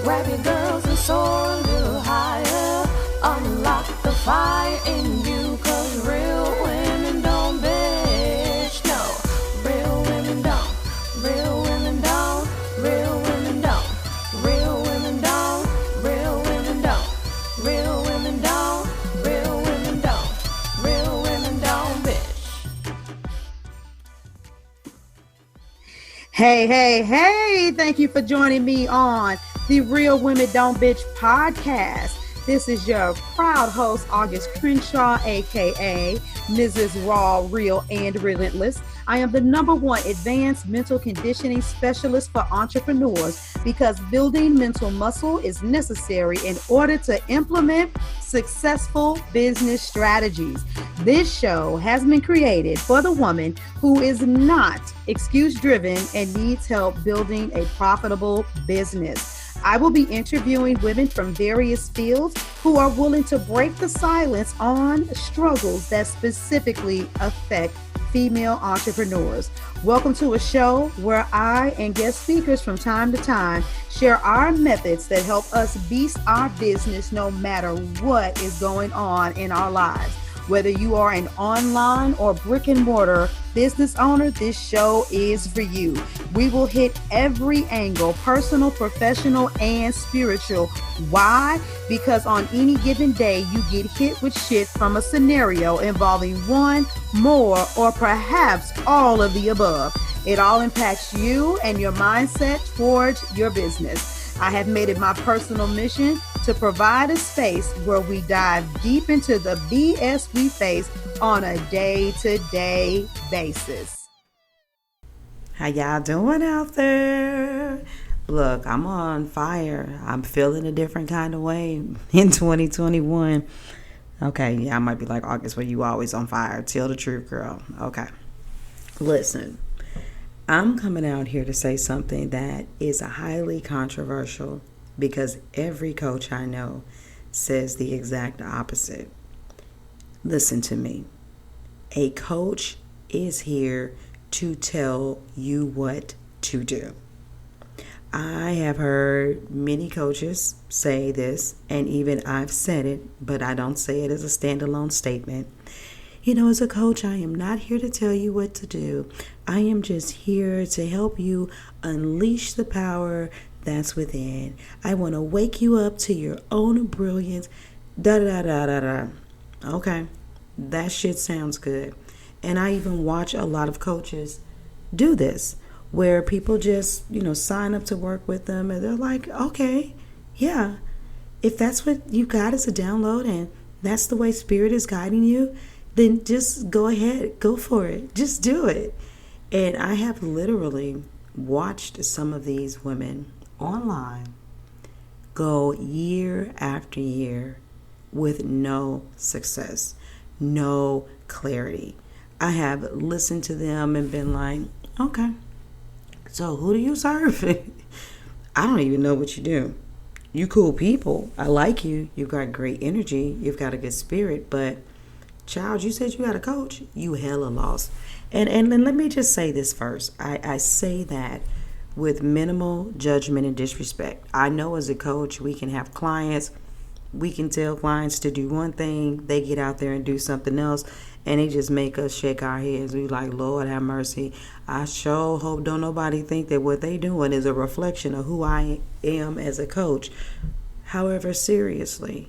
Grab your girls and soar a little higher. Unlock the fire in you, 'cause real women don't bitch. No, real women don't. Real women don't. Real women don't. Real women don't. Real women don't. Real women don't. Real women don't. Real women don't bitch. Hey, thank you for joining me on the Real Women Don't Bitch podcast. This is your proud host, August Crenshaw, aka Mrs. Raw, Real, and Relentless. I am the #1 advanced mental conditioning specialist for entrepreneurs because building mental muscle is necessary in order to implement successful business strategies. This show has been created for the woman who is not excuse-driven and needs help building a profitable business. I will be interviewing women from various fields who are willing to break the silence on struggles that specifically affect female entrepreneurs. Welcome to a show where I and guest speakers from time to time share our methods that help us beast our business no matter what is going on in our lives. Whether you are an online or brick and mortar business owner, this show is for you. We will hit every angle, personal, professional, and spiritual. Why? Because on any given day, you get hit with shit from a scenario involving one, more, or perhaps all of the above. It all impacts you and your mindset towards your business. I have made it my personal mission to provide a space where we dive deep into the BS we face on a day-to-day basis. How y'all doing out there? Look, I'm on fire. I'm feeling a different kind of way in 2021. Okay, yeah, I might be like August, where you always on fire. Tell the truth, girl. Okay. Listen, I'm coming out here to say something that is highly controversial because every coach I know says the exact opposite. Listen to me. A coach is here to tell you what to do. I have heard many coaches say this, and even I've said it, but I don't say it as a standalone statement. You know, as a coach, I am not here to tell you what to do. I am just here to help you unleash the power that's within. I want to wake you up to your own brilliance. Da da da da da. Okay, that shit sounds good. And I even watch a lot of coaches do this, where people just, sign up to work with them, and they're like, okay, yeah, if that's what you got as a download and that's the way Spirit is guiding you, then just go ahead, go for it, just do it. And I have literally watched some of these women online go year after year with no success, no clarity. I have listened to them and been like, okay, so who do you serve? I don't even know what you do. You cool people. I like you. You've got great energy. You've got a good spirit. But, child, you said you got a coach. You hella lost. And let me just say this first. I say that with minimal judgment and disrespect. I know as a coach, we can have clients. We can tell clients to do one thing. They get out there and do something else. And they just make us shake our heads. We like, Lord have mercy. I sure hope don't nobody think that what they doing is a reflection of who I am as a coach. However, seriously,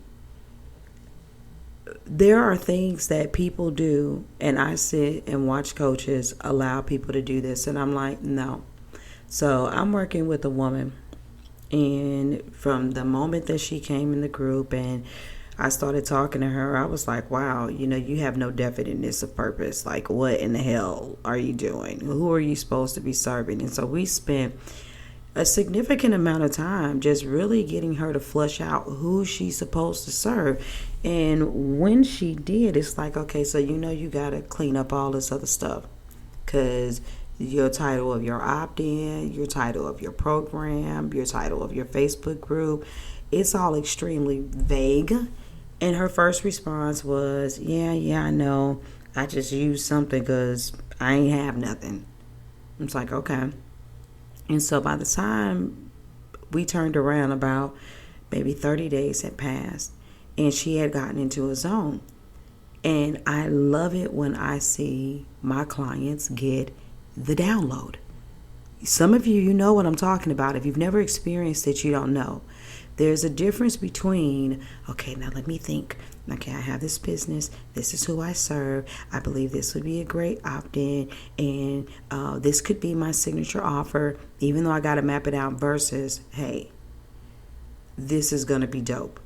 there are things that people do, and I sit and watch coaches allow people to do this, and I'm like, no. So I'm working with a woman, and from the moment that she came in the group and I started talking to her, I was like, wow, you have no definiteness of purpose. Like, what in the hell are you doing? Who are you supposed to be serving? And so we spent a significant amount of time just really getting her to flush out who she's supposed to serve. And when she did, it's like, okay, so you got to clean up all this other stuff, because your title of your opt-in, your title of your program, your title of your Facebook group, it's all extremely vague. And her first response was, yeah, I know. I just used something because I ain't have nothing. It's like, okay. And so by the time we turned around about maybe 30 days had passed, and she had gotten into a zone. And I love it when I see my clients get the download. Some of you know what I'm talking about. If you've never experienced it, you don't know. There's a difference between, okay, now let me think. Okay, I have this business. This is who I serve. I believe this would be a great opt-in, and this could be my signature offer, even though I got to map it out, versus, hey, this is going to be dope.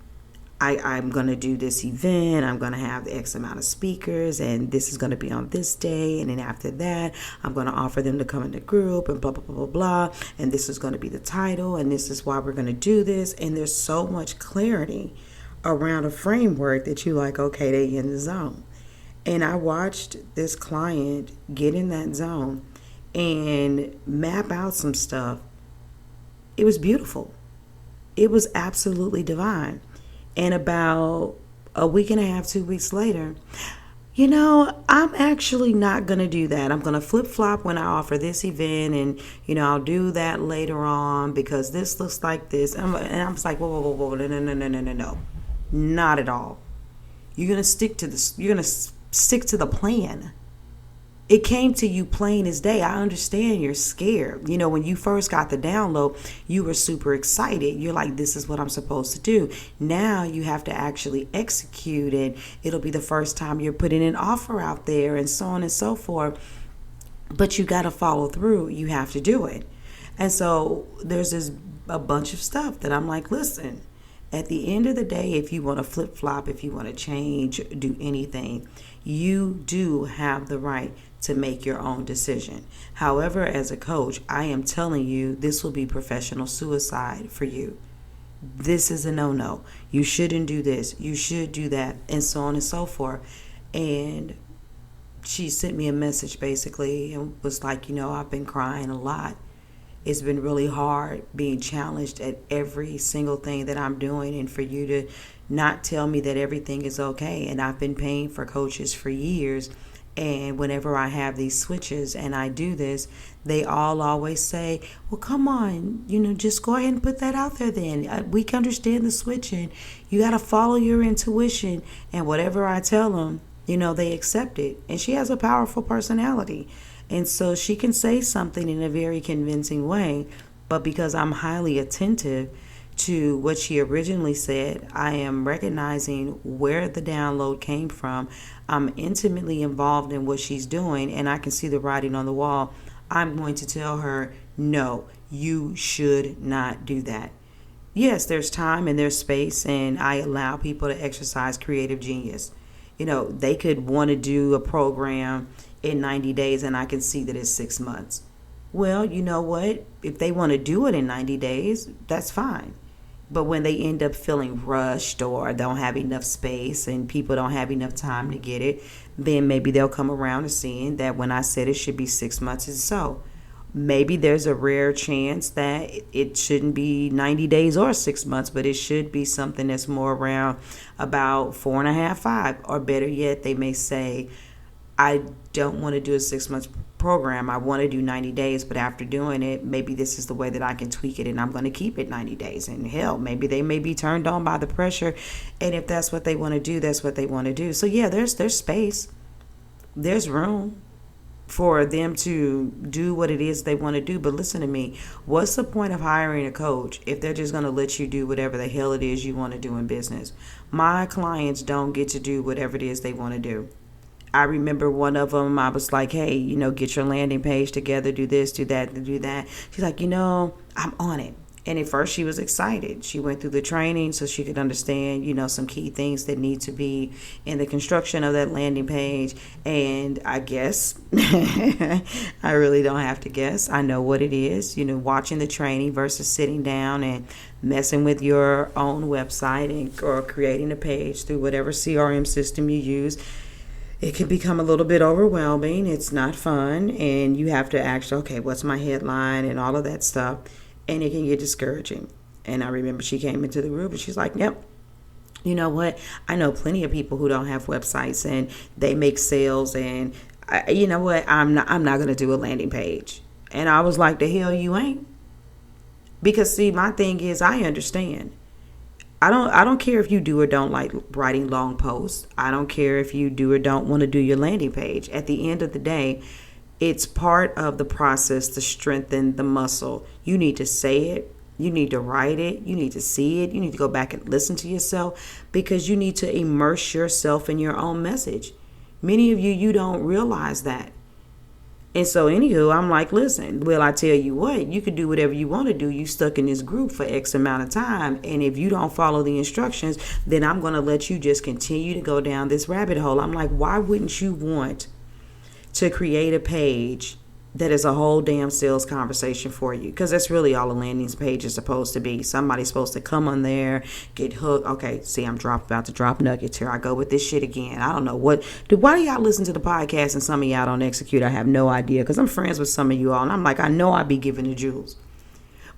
I'm going to do this event. I'm going to have X amount of speakers, and this is going to be on this day. And then after that, I'm going to offer them to come in the group and blah, blah, blah, blah, blah. And this is going to be the title, and this is why we're going to do this. And there's so much clarity around a framework that you like, okay, they in the zone. And I watched this client get in that zone and map out some stuff. It was beautiful. It was absolutely divine. And about a week and a half, 2 weeks later, I'm actually not going to do that. I'm going to flip-flop when I offer this event, and, I'll do that later on because this looks like this. And I'm just like, whoa, no. Not at all. You're going to stick to the plan. It came to you plain as day. I understand you're scared. When you first got the download, you were super excited. You're like, this is what I'm supposed to do. Now you have to actually execute it. It'll be the first time you're putting an offer out there and so on and so forth. But you got to follow through. You have to do it. And so there's a bunch of stuff that I'm like, listen, at the end of the day, if you want to flip-flop, if you want to change, do anything, you do have the right to make your own decision. However, as a coach, I am telling you, this will be professional suicide for you. This is a no-no. You shouldn't do this. You should do that, and so on and so forth. And she sent me a message basically and was like, I've been crying a lot. It's been really hard being challenged at every single thing that I'm doing, and for you to not tell me that everything is okay. And I've been paying for coaches for years, and whenever I have these switches and I do this, they all always say, well, come on, just go ahead and put that out there then. We can understand the switching. You got to follow your intuition. And whatever I tell them, they accept it. And she has a powerful personality. And so she can say something in a very convincing way, but because I'm highly attentive to what she originally said, I am recognizing where the download came from. I'm intimately involved in what she's doing, and I can see the writing on the wall. I'm going to tell her, no, you should not do that. Yes, there's time and there's space, and I allow people to exercise creative genius. They could want to do a program in 90 days, and I can see that it's 6 months. Well, you know what? If they want to do it in 90 days, that's fine. But when they end up feeling rushed or don't have enough space and people don't have enough time to get it, then maybe they'll come around to seeing that when I said it should be 6 months and so. Maybe there's a rare chance that it shouldn't be 90 days or 6 months, but it should be something that's more around about 4.5, 5. Or better yet, they may say, I don't want to do a 6 month program. I want to do 90 days, but after doing it, maybe this is the way that I can tweak it, and I'm going to keep it 90 days. And hell, maybe they may be turned on by the pressure. And if that's what they want to do, that's what they want to do. So yeah, there's space. There's room for them to do what it is they want to do. But listen to me, what's the point of hiring a coach if they're just going to let you do whatever the hell it is you want to do in business? My clients don't get to do whatever it is they want to do. I remember one of them, I was like, hey, get your landing page together, do this, do that, do that. She's like, I'm on it. And at first she was excited. She went through the training so she could understand, some key things that need to be in the construction of that landing page. And I guess, I really don't have to guess. I know what it is, watching the training versus sitting down and messing with your own website or creating a page through whatever CRM system you use. It can become a little bit overwhelming. It's not fun. And you have to actually, okay, what's my headline and all of that stuff. And it can get discouraging. And I remember she came into the group and she's like, yep, you know what? I know plenty of people who don't have websites and they make sales. And you know what? I'm not going to do a landing page. And I was like, the hell you ain't? Because see, my thing is, I understand. I don't care if you do or don't like writing long posts. I don't care if you do or don't want to do your landing page. At the end of the day, it's part of the process to strengthen the muscle. You need to say it. You need to write it. You need to see it. You need to go back and listen to yourself, because you need to immerse yourself in your own message. Many of you don't realize that. And so, anywho, I'm like, listen, well, I tell you what, you could do whatever you want to do. You stuck in this group for X amount of time. And if you don't follow the instructions, then I'm going to let you just continue to go down this rabbit hole. I'm like, why wouldn't you want to create a page that is a whole damn sales conversation for you? Because that's really all a landing page is supposed to be. Somebody's supposed to come on there, get hooked. Okay, see, I'm about to drop nuggets. Here I go with this shit again. I don't know why do y'all listen to the podcast and some of y'all don't execute? I have no idea, because I'm friends with some of you all, and I'm like, I know I be giving the jewels.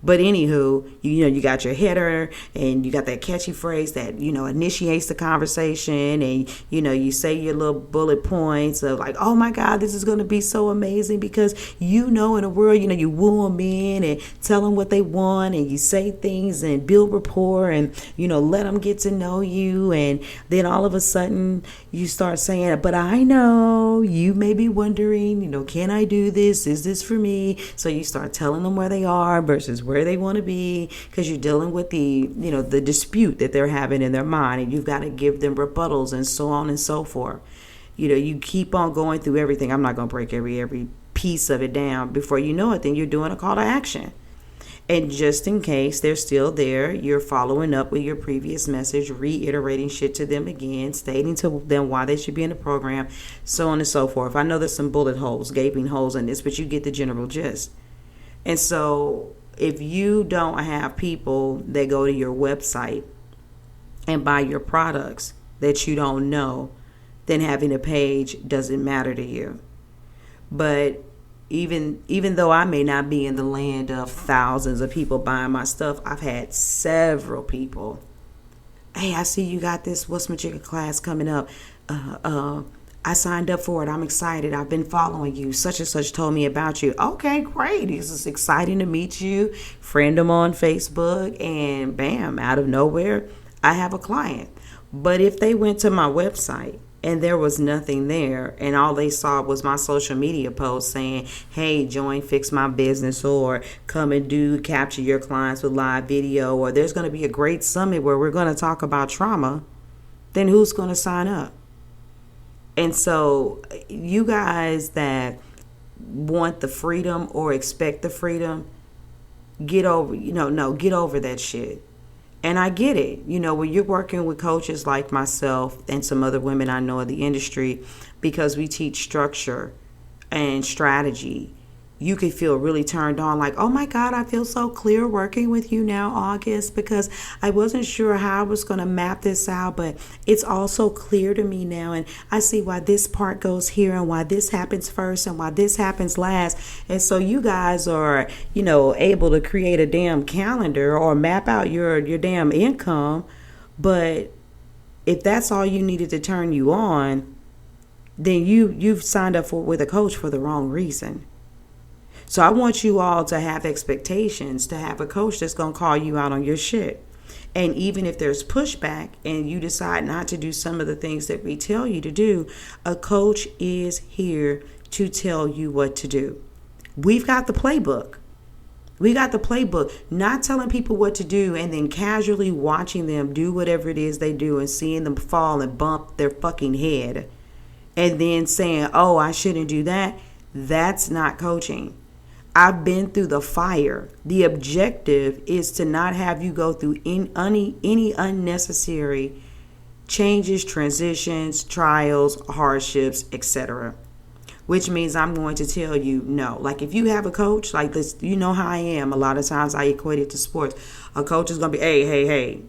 But anywho, you got your header and you got that catchy phrase that, initiates the conversation, and, you say your little bullet points of like, oh my God, this is going to be so amazing, because, in a world, you woo them in and tell them what they want, and you say things and build rapport and, let them get to know you. And then all of a sudden you start saying, but I know you may be wondering, can I do this? Is this for me? So you start telling them where they are versus where they want to be, because you're dealing with the dispute that they're having in their mind, and you've got to give them rebuttals and so on and so forth. You keep on going through everything. I'm not going to break every piece of it down. Before you know it, then you're doing a call to action. And just in case they're still there, you're following up with your previous message, reiterating shit to them again, stating to them why they should be in the program, so on and so forth. I know there's some bullet holes, gaping holes in this, but you get the general gist. And so if you don't have people that go to your website and buy your products that you don't know, then having a page doesn't matter to you. But even though I may not be in the land of thousands of people buying my stuff, I've had several people, hey, I see you got this What's Magica class coming up. I signed up for it. I'm excited. I've been following you. Such and such told me about you. Okay, great. It's exciting to meet you. Friend them on Facebook, and bam, out of nowhere, I have a client. But if they went to my website and there was nothing there, and all they saw was my social media post saying, hey, join Fix My Business, or come and capture your clients with live video, or there's going to be a great summit where we're going to talk about trauma, then who's going to sign up? And so you guys that want the freedom or expect the freedom, get over that shit. And I get it. When you're working with coaches like myself and some other women I know in the industry, because we teach structure and strategy, you could feel really turned on, like, oh my God, I feel so clear working with you now, August, because I wasn't sure how I was going to map this out, but it's all so clear to me now, and I see why this part goes here and why this happens first and why this happens last. And so you guys are, able to create a damn calendar or map out your damn income. But if that's all you needed to turn you on, then you've signed up with a coach for the wrong reason. So I want you all to have expectations, to have a coach that's going to call you out on your shit. And even if there's pushback and you decide not to do some of the things that we tell you to do, a coach is here to tell you what to do. We've got the playbook. Not telling people what to do and then casually watching them do whatever it is they do and seeing them fall and bump their fucking head and then saying, oh, I shouldn't do that. That's not coaching. I've been through the fire. The objective is to not have you go through any unnecessary changes, transitions, trials, hardships, etc. Which means I'm going to tell you no. Like if you have a coach, like this, you know how I am. A lot of times I equate it to sports. A coach is going to be, hey,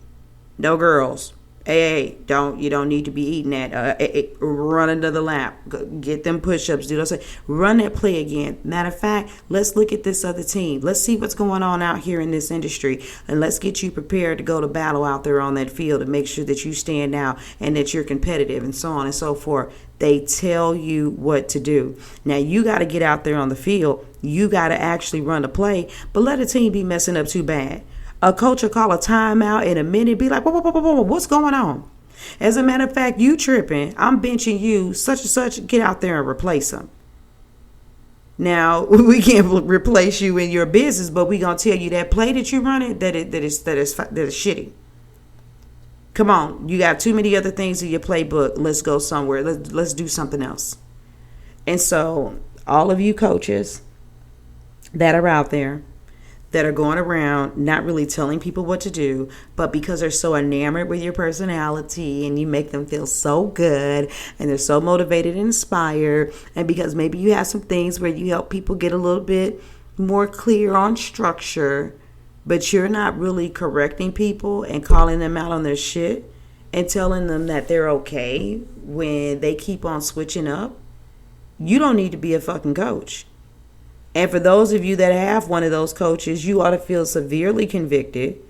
no girls. Hey, you don't need to be eating that. Run into the lap. Get them push-ups. Do those. Run that play again. Matter of fact, let's look at this other team. Let's see what's going on out here in this industry. And let's get you prepared to go to battle out there on that field and make sure that you stand out and that you're competitive and so on and so forth. They tell you what to do. Now, you got to get out there on the field. You got to actually run the play, but let a team be messing up too bad. A coach will call a timeout in a minute, be like, whoa, what's going on? As a matter of fact, you tripping. I'm benching you, such and such. Get out there and replace them. Now, we can't replace you in your business, but we going to tell you that play that you're running, that is shitty. Come on, you got too many other things in your playbook. Let's go somewhere. Let's do something else. And so all of you coaches that are out there that are going around not really telling people what to do, but because they're so enamored with your personality and you make them feel so good and they're so motivated and inspired, and because maybe you have some things where you help people get a little bit more clear on structure, but you're not really correcting people and calling them out on their shit and telling them that they're okay when they keep on switching up, you don't need to be a fucking coach. And for those of you that have one of those coaches, you ought to feel severely convicted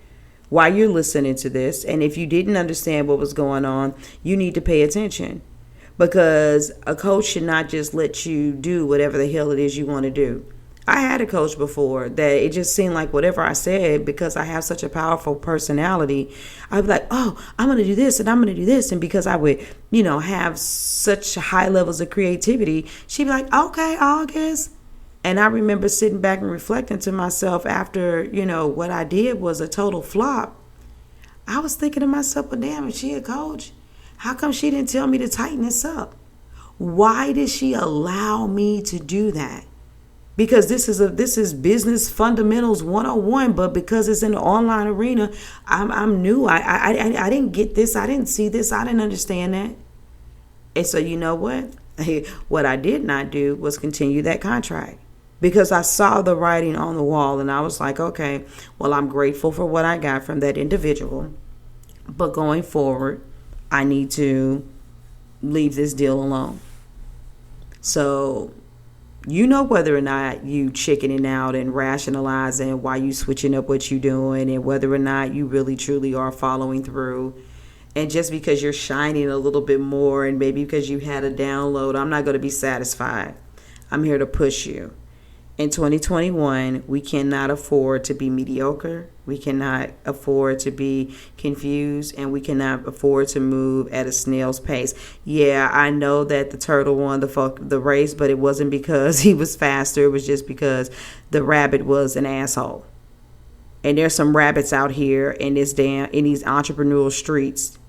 while you're listening to this. And if you didn't understand what was going on, you need to pay attention, because a coach should not just let you do whatever the hell it is you want to do. I had a coach before that it just seemed like whatever I said, because I have such a powerful personality, I'd be like, oh, I'm going to do this and I'm going to do this. And because I would, have such high levels of creativity, she'd be like, okay, August. And I remember sitting back and reflecting to myself after, what I did was a total flop. I was thinking to myself, well, damn, is she a coach? How come she didn't tell me to tighten this up? Why did she allow me to do that? Because this is business fundamentals 101, but because it's in the online arena, I'm new. I didn't get this. I didn't see this. I didn't understand that. And so you know what? What I did not do was continue that contract, because I saw the writing on the wall and I was like, okay, well, I'm grateful for what I got from that individual, but going forward, I need to leave this deal alone. So whether or not you chickening out and rationalizing why you switching up what you doing, and whether or not you really truly are following through. And just because you're shining a little bit more, and maybe because you had a download, I'm not going to be satisfied. I'm here to push you. In 2021, we cannot afford to be mediocre. We cannot afford to be confused, and we cannot afford to move at a snail's pace. Yeah, I know that the turtle won the race, but it wasn't because he was faster. It was just because the rabbit was an asshole. And there's some rabbits out here in these entrepreneurial streets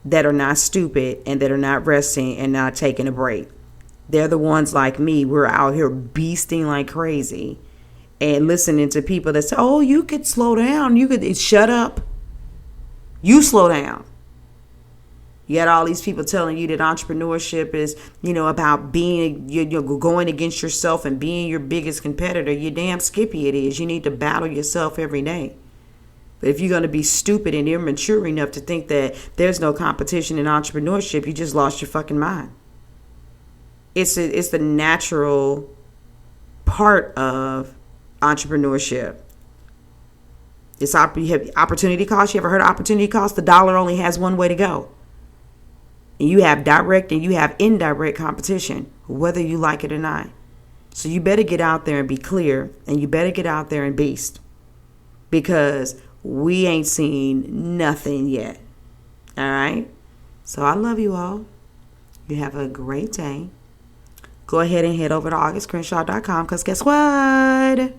that are not stupid and that are not resting and not taking a break. They're the ones like me. We're out here beasting like crazy and listening to people that say, oh, you could slow down. You could shut up. You slow down. You got all these people telling you that entrepreneurship is, about being, you're going against yourself and being your biggest competitor. You damn skippy it is. You need to battle yourself every day. But if you're going to be stupid and immature enough to think that there's no competition in entrepreneurship, you just lost your fucking mind. It's the natural part of entrepreneurship. You have opportunity cost. You ever heard of opportunity cost? The dollar only has one way to go. And you have direct and you have indirect competition, whether you like it or not. So you better get out there and be clear, and you better get out there and beast, because we ain't seen nothing yet. All right? So I love you all. You have a great day. Go ahead and head over to augustcrenshaw.com, because guess what?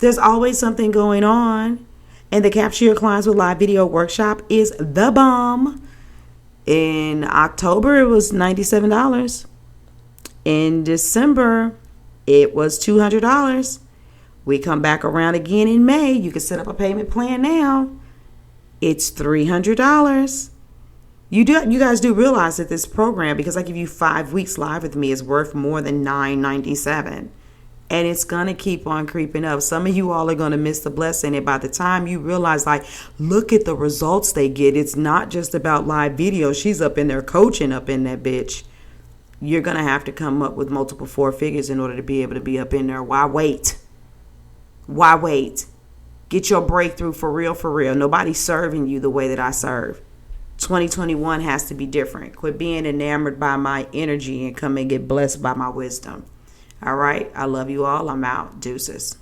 There's always something going on. And the Capture Your Clients with Live Video workshop is the bomb. In October, it was $97. In December, it was $200. We come back around again in May. You can set up a payment plan now. It's $300. You guys do realize that this program, because I give you 5 weeks live with me, is worth more than $997. And it's going to keep on creeping up. Some of you all are going to miss the blessing. And by the time you realize, look at the results they get. It's not just about live video. She's up in there coaching up in that bitch. You're going to have to come up with multiple 4 figures in order to be able to be up in there. Why wait? Why wait? Get your breakthrough for real, for real. Nobody's serving you the way that I serve. 2021 has to be different. Quit being enamored by my energy and come and get blessed by my wisdom. All right. I love you all. I'm out. Deuces.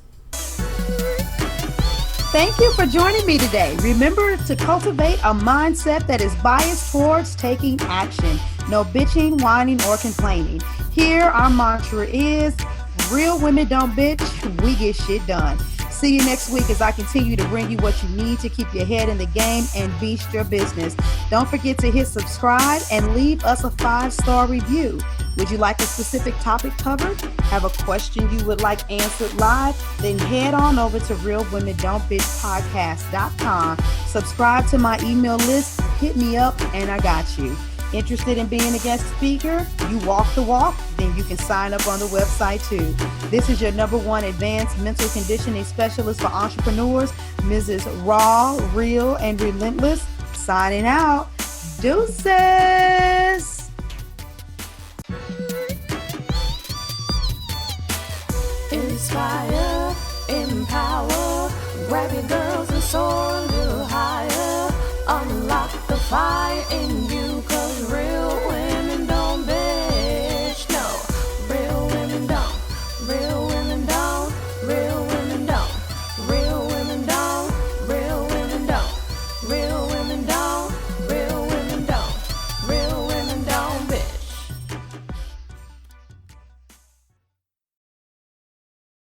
Thank you for joining me today. Remember to cultivate a mindset that is biased towards taking action. No bitching, whining, or complaining. Here, our mantra is, real women don't bitch, we get shit done. See you next week as I continue to bring you what you need to keep your head in the game and beast your business. Don't forget to hit subscribe and leave us a 5-star review. Would you like a specific topic covered? Have a question you would like answered live? Then head on over to realwomendon'tbitchpodcast.com. Subscribe to my email list, hit me up, and I got you. Interested in being a guest speaker? You walk the walk? Then you can sign up on the website too. This is your #1 advanced mental conditioning specialist for entrepreneurs, Mrs. Raw, Real, and Relentless. Signing out. Deuces! Inspire, empower, grab your girls and soar a little higher. Unlock the fire in